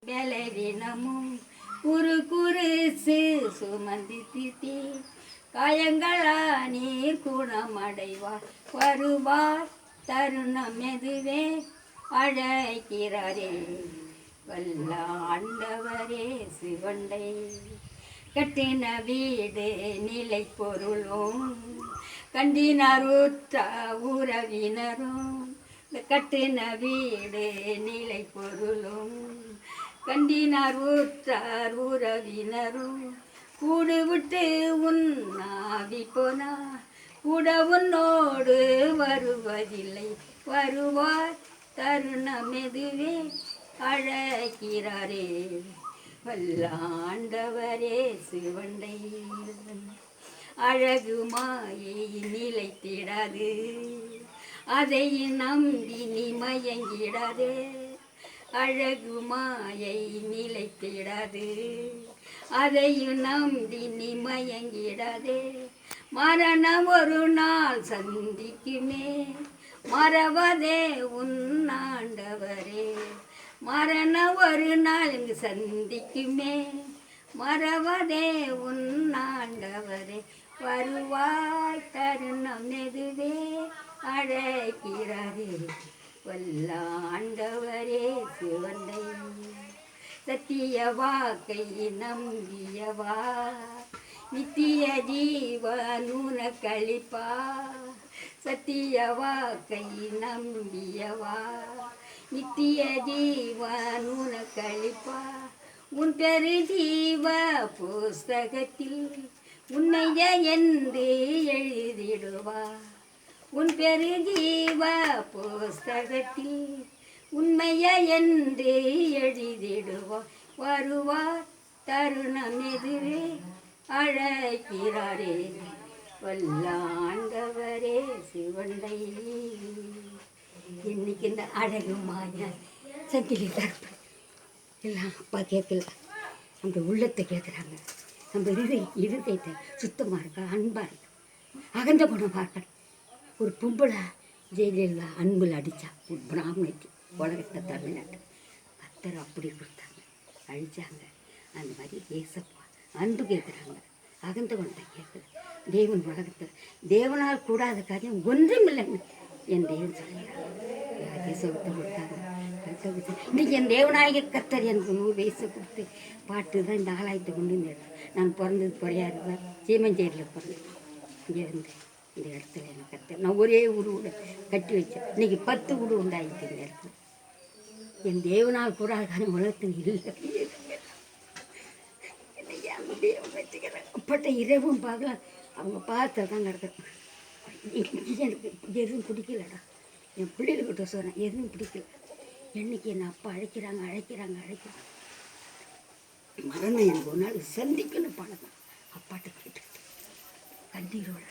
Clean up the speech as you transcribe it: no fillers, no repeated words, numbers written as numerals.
பலவீனமும் குறு குறுசு சுமந்து திட்டி காயங்களா நீர் குணமடைவார் வருவார் தருணம் எதுவே அழைக்கிறாரே வல்ல ஆண்டவரே சிவண்டை கட்டின வீடு நிலை பொருளும் கண்டினார் உற்ற உறவினரும் கட்டின வீடு நிலை பொருளும் கண்டினார் ஊற்றார் உறவினரும் கூடு விட்டு உன்னாவி போனா கூட உன்னோடு வருவதில்லை வருவார் தருணம் எதுவே அழைக்கிறாரே வல்லாண்டவரே சிவண்டை அழகு மாயை நிலைத்திடாது அதை நம்பி நீ மயங்கிடாதே அழகு மாயை நிலைத்திடாது அதையும் நம்பி நீ மயங்கிடாதே மரணம் ஒரு நாள் சந்திக்குமே மறவதே உன்னாண்டவரே மரணம் ஒரு நாள் இங்கு சந்திக்குமே மறவதே உன்னாண்டவரே வருவாய் தருணம் எதுவே அழைக்கிறாரே வல்லாண்டவரே சிவண்டை சத்திய வாக்கை நம்பியவா நித்திய ஜீவனூன கழிப்பா சத்திய வாக்கை நம்பியவா நித்திய ஜீவனூன கழிப்பா உன் பெரு ஜீவ புஸ்தகத்தில் உன்னைய என்று எழுதிடுவா உன் பெரு ஜீவ புஸ்தகத்தில் உண்மைய என்று எழுதிடுவா வருவார் தருணம் எதுவே அழைக்கிறாரே வல்லாண்டவரே சிவண்டை இன்னைக்கு இந்த அழகு மாய சங்கிலி தரப்பு எல்லாம் அப்பா கேட்கல அந்த உள்ளத்தை கேட்குறாங்க நம்ம இருதயத்தை சுத்தமாக இருக்கா அன்பாக இருக்கா அகந்த குணமாக இருக்கா ஒரு பொம்பளை ஜெயிலில் அன்பில் அடித்தா ஒரு பிராமணிக்கு உலகத்தை தமிழ்நாட்டு கத்தர் அப்படி கொடுத்தாங்க அழிச்சாங்க அந்த மாதிரி ஏசப்பா அன்பு கேட்குறாங்க அகந்த குணத்தை கேட்குற தேவன் உலகத்தில் தேவனால் கூடாத காரியம் ஒன்றுமில்லைன்னு என் தேவன் சொல்லுறாங்க தேசத்தை கொடுத்தாங்க இன்றைக்கி என் தேவநாயக கத்தர் எனக்கு 100 வயசை கொடுத்து பாட்டு தான் இந்த ஆலயத்தை கொண்டு வந்து நான் பிறந்தது குறையாது சீமஞ்சேரியில் பிறந்தேன் இங்கே இருந்து இந்த இடத்துல எனக்கு கத்தர் நான் ஒரே வீடு கட்டி வச்சேன் இன்றைக்கி 10 வீடு உண்டாயிட்டு இந்த இடத்துல என் தேவனால் கூடாத காரியம் உலகத்தில் இல்லை அப்பட்ட இரவும் பார்க்கலாம் அவங்க பார்த்து தான் நடக்கும் எனக்கு எதுவும் பிடிக்கலடா என் பிள்ளைகிட்ட சொன்னேன் எதுவும் பிடிக்கல என்னைக்கு என்னை அப்பா அழைக்கிறாங்க மரணம் எனக்கு ஒரு நாள் சந்திக்கணும் பணம் தான் அப்பாட்ட கேட்டுக்கிட்டு கண்ணீரோட